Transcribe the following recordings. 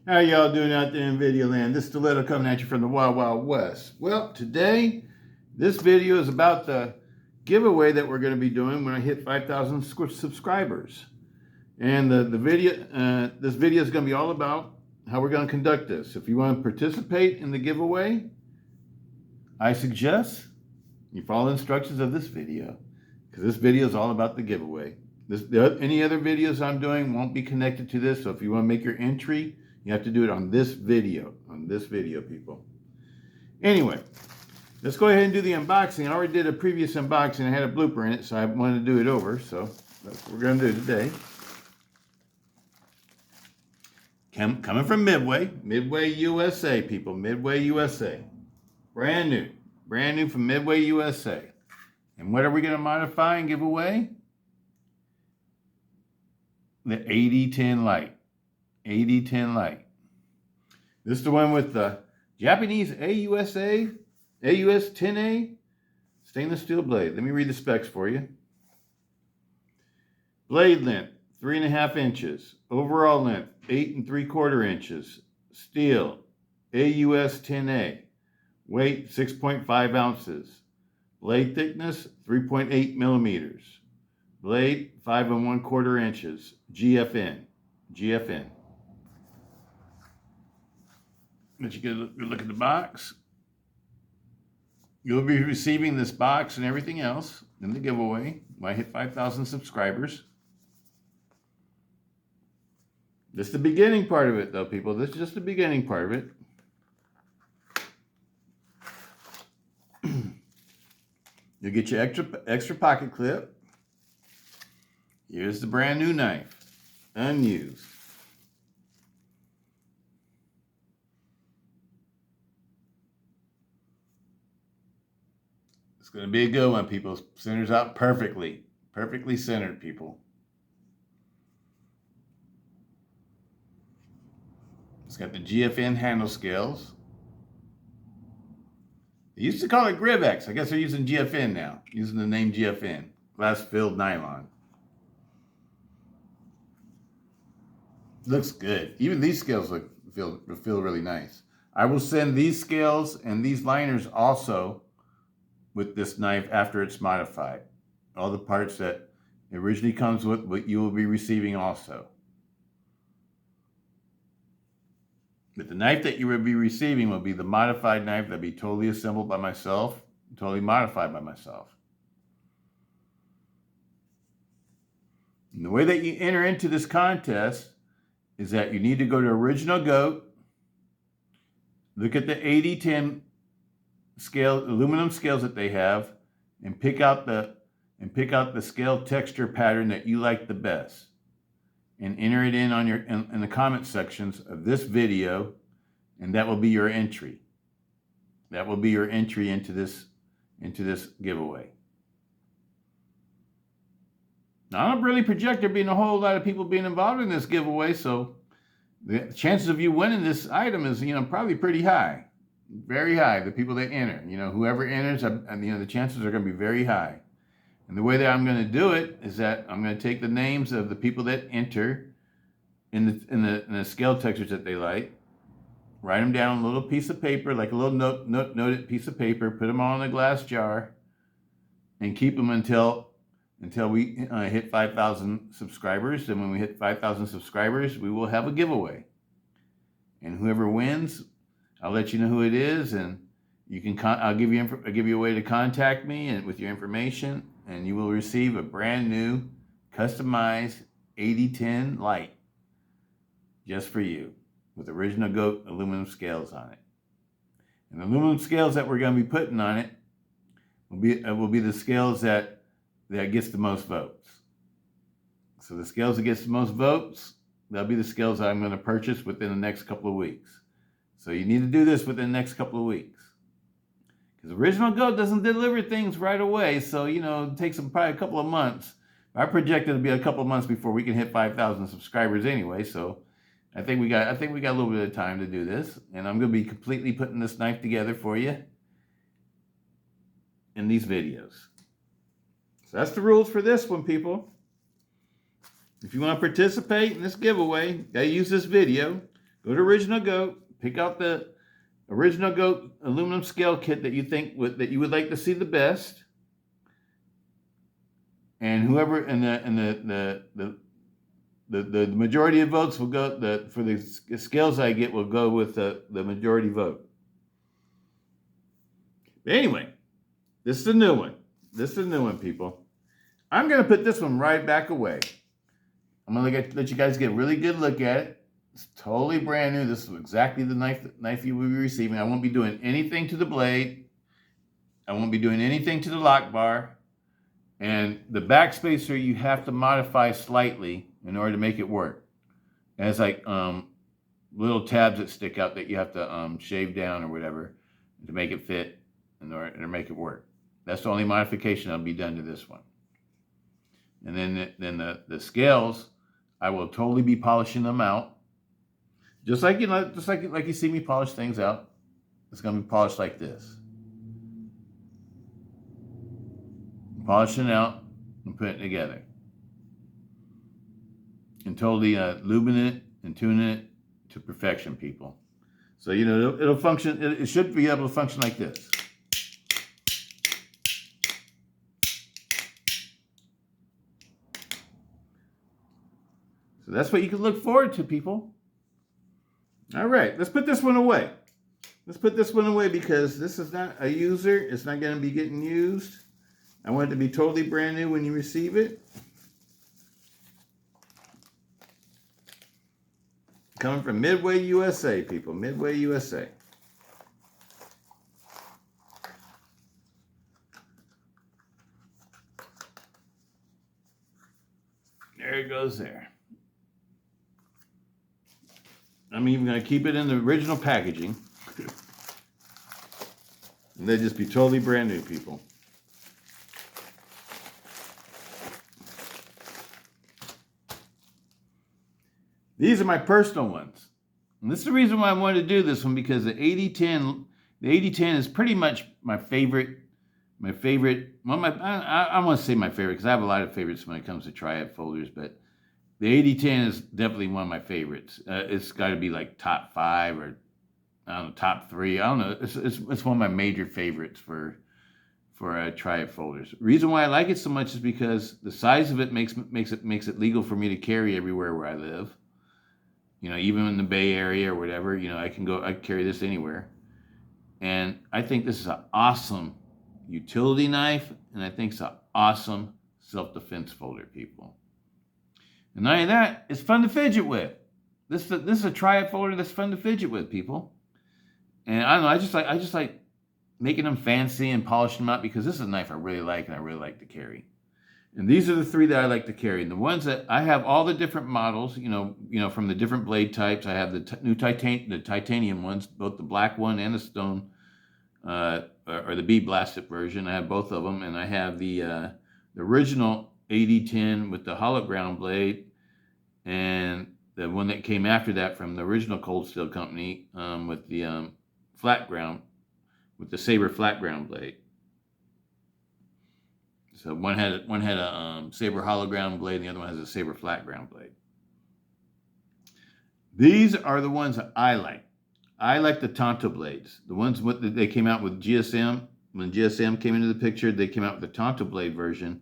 How y'all doing out there in video land? This is Stiletto coming at you from the Wild Wild West. Well, today, this video is about the giveaway that we're going to be doing when I hit 5,000 subscribers. And this video is going to be all about how we're going to conduct this. If you want to participate in the giveaway, I suggest you follow the instructions of this video, because this video is all about the giveaway. Any other videos I'm doing won't be connected to this, so if you want to make your entry, you have to do it on this video, people. Anyway, let's go ahead and do the unboxing. I already did a previous unboxing. I had a blooper in it, so I wanted to do it over, so that's what we're going to do today. Coming from Midway USA, people, Midway USA. Brand new from Midway USA. And what are we going to modify and give away? The 8010 light. 8010 light. This is the one with the Japanese AUS 10A stainless steel blade. Let me read the specs for you. Blade length 3.5 inches. Overall length 8 3/4 inches. Steel AUS 10A. Weight 6.5 ounces. Blade thickness 3.8 millimeters. Blade 5 1/4 inches. GFN. Let you get a look at the box. You'll be receiving this box and everything else in the giveaway when I hit 5,000 subscribers. This is the beginning part of it, though, people. This is just the beginning part of it. You'll get your extra pocket clip. Here's the brand new knife, unused. It's going to be a good one, people. Centers out perfectly. Perfectly centered, people. It's got the GFN handle scales. They used to call it Grivex. I guess they're using GFN now. Using the name GFN. Glass-filled nylon. Looks good. Even these scales feel really nice. I will send these scales and these liners also with this knife after it's modified. All the parts that it originally comes with, what you will be receiving also. But the knife that you will be receiving will be the modified knife that'll be totally assembled by myself, totally modified by myself. And the way that you enter into this contest is that you need to go to Original Goat, look at the 8010 scale, aluminum scales that they have, and pick out the scale texture pattern that you like the best, and enter it in on in the comment sections of this video, and that will be your entry. That will be your entry into this giveaway. Now, I don't really project there being a whole lot of people being involved in this giveaway, so the chances of you winning this item is, probably pretty high. Very high, the people that enter. Whoever enters, the chances are going to be very high. And the way that I'm going to do it is that I'm going to take the names of the people that enter in the scale textures that they like, write them down on a little piece of paper, like a little noted piece of paper, put them all in a glass jar, and keep them until we hit 5,000 subscribers. And when we hit 5,000 subscribers, we will have a giveaway. And whoever wins, I'll let you know who it is, and you can. I'll give you a way to contact me and with your information, and you will receive a brand new, customized 8010 light just for you, with Original Goat aluminum scales on it. And the aluminum scales that we're going to be putting on it will be the scales that gets the most votes. So the scales that gets the most votes, they'll be the scales that I'm going to purchase within the next couple of weeks. So you need to do this within the next couple of weeks. Because Original Goat doesn't deliver things right away, so it takes them probably a couple of months. I project it'll be a couple of months before we can hit 5,000 subscribers anyway, so I think we got a little bit of time to do this, and I'm going to be completely putting this knife together for you in these videos. So that's the rules for this one, people. If you want to participate in this giveaway, you gotta use this video. Go to Original Goat, pick out the Original Goat aluminum scale kit that you think that you would like to see the best, and whoever and the majority of votes will go for the scales I get will go with the majority vote. But anyway, this is the new one. This is the new one, people. I'm gonna put this one right back away. I'm gonna let you guys get a really good look at it. It's totally brand new. This is exactly the knife you will be receiving. I won't be doing anything to the blade. I won't be doing anything to the lock bar. And the backspacer you have to modify slightly in order to make it work. It has like little tabs that stick out that you have to shave down or whatever to make it fit in order to make it work. That's the only modification that'll be done to this one. And then the scales, I will totally be polishing them out. Just like you see me polish things out. It's gonna be polished like this. Polishing it out and putting it together. And totally lubing it and tuning it to perfection, people. So, it'll function, it should be able to function like this. So that's what you can look forward to, people. All right, let's put this one away. Let's put this one away because this is not a user. It's not going to be getting used. I want it to be totally brand new when you receive it. Coming from Midway, USA, people. Midway, USA. There it goes there. I'm even going to keep it in the original packaging. And they'll just be totally brand new, people. These are my personal ones. And this is the reason why I wanted to do this one, because the 8010 is pretty much my favorite. Well, I want to say my favorite because I have a lot of favorites when it comes to triad folders, but the 8010 is definitely one of my favorites. It's got to be like top 5 or I don't know, top 3. I don't know. It's one of my major favorites for triad folders. The reason why I like it so much is because the size of it makes it legal for me to carry everywhere where I live. Even in the Bay Area or whatever, I can carry this anywhere. And I think this is an awesome utility knife, and I think it's an awesome self-defense folder, people. And not only that, it's fun to fidget with. This is a triad folder that's fun to fidget with, people. And I don't know, I just like making them fancy and polishing them out because this is a knife I really like and I really like to carry. And these are the 3 that I like to carry. And the ones that I have all the different models, from the different blade types. I have the titanium ones, both the black one and the stone, or the bead blasted version. I have both of them, and I have the original 8010 with the hologram blade, and the one that came after that from the original Cold Steel Company with the flat ground, with the Saber flat ground blade. So one had a Saber hologram blade, and the other one has a Saber flat ground blade. These are the ones that I like. I like the Tonto blades. The ones they came out with GSM. When GSM came into the picture, they came out with the Tonto blade version.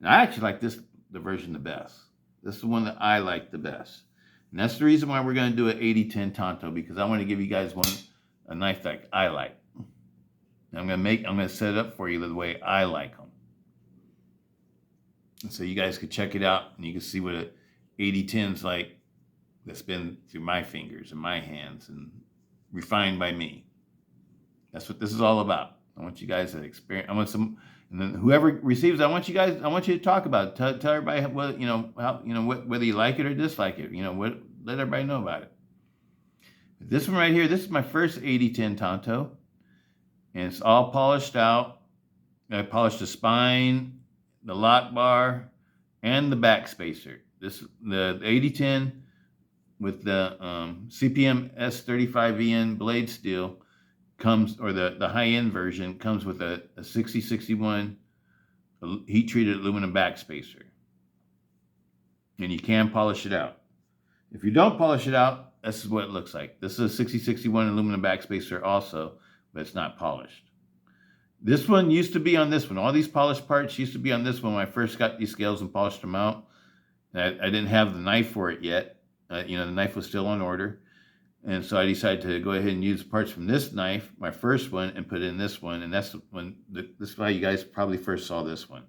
And I actually like the version the best. This is the one that I like the best. And that's the reason why we're going to do an 8010 Tonto, because I want to give you guys a knife that I like. And I'm going to set it up for you the way I like them. And so you guys could check it out and you can see what an 8010 is like that's been through my fingers and my hands and refined by me. That's what this is all about. I want you guys to experience. And then whoever receives, I want you to talk about it. Tell everybody whether you like it or dislike it. Let everybody know about it. This one right here, this is my first 8010 Tonto, and it's all polished out. I polished the spine, the lock bar, and the back spacer. The 8010 with the CPM S35VN blade steel comes, or the high-end version comes with a 6061 heat-treated aluminum back spacer. And you can polish it out. If you don't polish it out, this is what it looks like. This is a 6061 aluminum backspacer also, but it's not polished. This one used to be on this one. All these polished parts used to be on this one when I first got these scales and polished them out. I didn't have the knife for it yet. The knife was still on order. And so I decided to go ahead and use parts from this knife, my first one, and put in this one. And that's when this is why you guys probably first saw this one.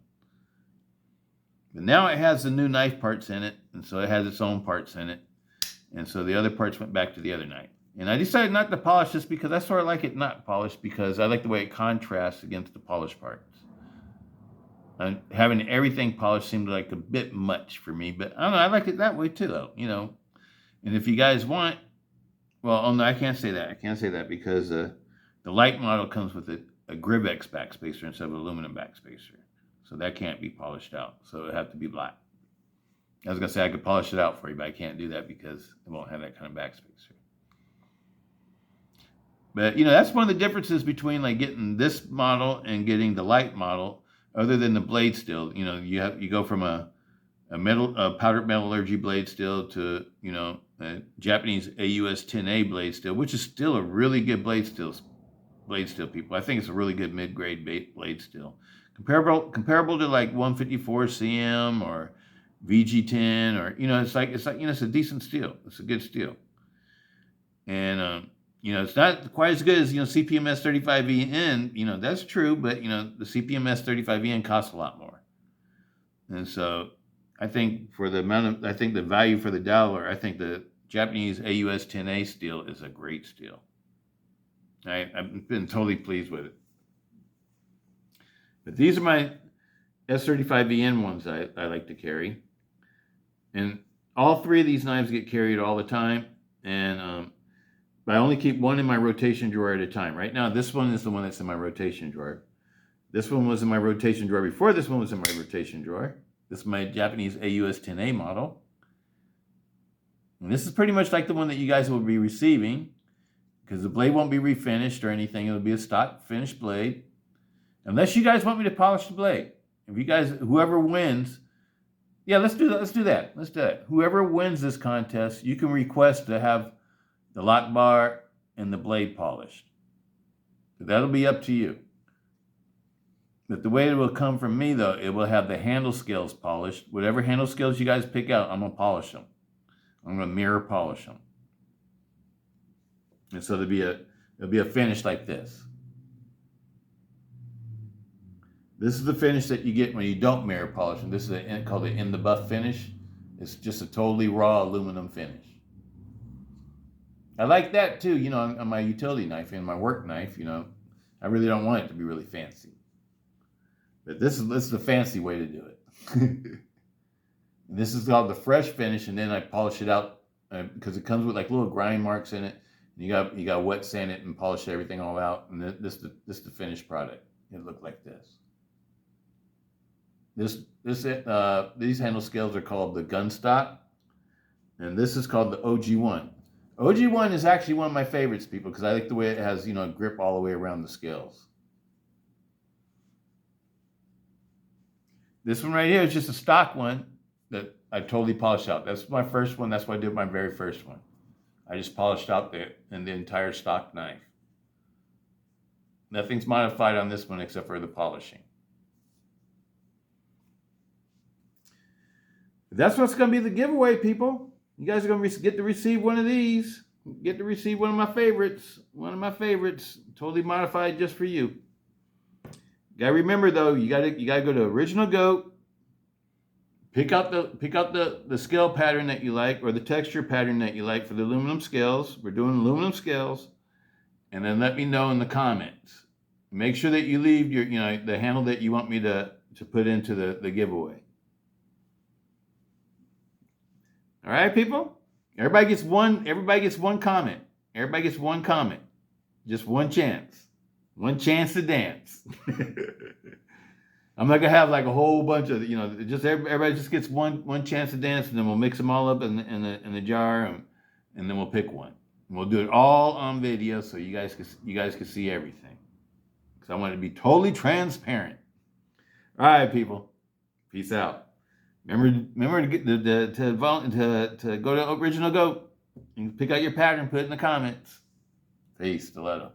But now it has the new knife parts in it, and so it has its own parts in it. And so the other parts went back to the other knife. And I decided not to polish this because I sort of like it not polished because I like the way it contrasts against the polished parts. And having everything polished seemed like a bit much for me, but I don't know, I like it that way too, though, And if you guys want, well, oh no, I can't say that. I can't say that because the light model comes with a Grivex backspacer instead of an aluminum backspacer. So that can't be polished out. So it would have to be black. I was going to say I could polish it out for you, but I can't do that because it won't have that kind of backspacer. But, that's one of the differences between like getting this model and getting the light model, other than the blade steel. You go from a powdered metallurgy blade steel to, a Japanese AUS 10A blade steel, which is still a really good blade steel, people. I think it's a really good mid-grade blade steel. Comparable to like 154 CM or VG10 or, it's a decent steel. It's a good steel. And, it's not quite as good as, CPMS 35EN, that's true, but, the CPMS 35EN costs a lot more. And so I think the value for the dollar, I think the Japanese AUS 10A steel is a great steel. I've been totally pleased with it. But these are my S35EN ones I like to carry. And all three of these knives get carried all the time. And but I only keep one in my rotation drawer at a time. Right now, this one is the one that's in my rotation drawer. This one was in my rotation drawer before this one was in my rotation drawer. This is my Japanese AUS 10A model. And this is pretty much like the one that you guys will be receiving because the blade won't be refinished or anything. It'll be a stock finished blade. Unless you guys want me to polish the blade. If you guys, whoever wins, yeah, let's do that. Whoever wins this contest, you can request to have the lock bar and the blade polished. But that'll be up to you. But the way it will come from me, though, it will have the handle scales polished. Whatever handle scales you guys pick out, I'm going to polish them. I'm going to mirror polish them. And so there'll be a finish like this. This is the finish that you get when you don't mirror polish them. This is called the in the buff finish. It's just a totally raw aluminum finish. I like that too, on my utility knife and my work knife, I really don't want it to be really fancy. But this is the fancy way to do it. This is called the fresh finish, and then I polish it out because it comes with like little grind marks in it. You got wet sand it and polish everything all out, and this is the finished product. It looked like this. These handle scales are called the gun stock, and this is called the OG1. OG1 is actually one of my favorites, people, because I like the way it has, grip all the way around the scales. This one right here is just a stock one that I totally polished out. That's my first one. That's what I did my very first one. I just polished out the entire stock knife. Nothing's modified on this one except for the polishing. That's what's going to be the giveaway, people. You guys are going to get to receive one of these. Get to receive one of my favorites. One of my favorites. Totally modified just for you. You got to remember, though, you got to go to Original Goat. Pick out the scale pattern that you like or the texture pattern that you like for the aluminum scales. We're doing aluminum scales. And then let me know in the comments. Make sure that you leave your, the handle that you want me to put into the giveaway. All right, people? Everybody gets one comment. Everybody gets one comment. Just one chance. One chance to dance. I'm not gonna have like a whole bunch of, just everybody just gets one chance to dance, and then we'll mix them all up in the jar, and then we'll pick one. And we'll do it all on video so you guys can see everything. Because I want it to be totally transparent. All right, people. Peace out. Remember to go to Original Goat. You can pick out your pattern, put it in the comments. Peace, Stiletto.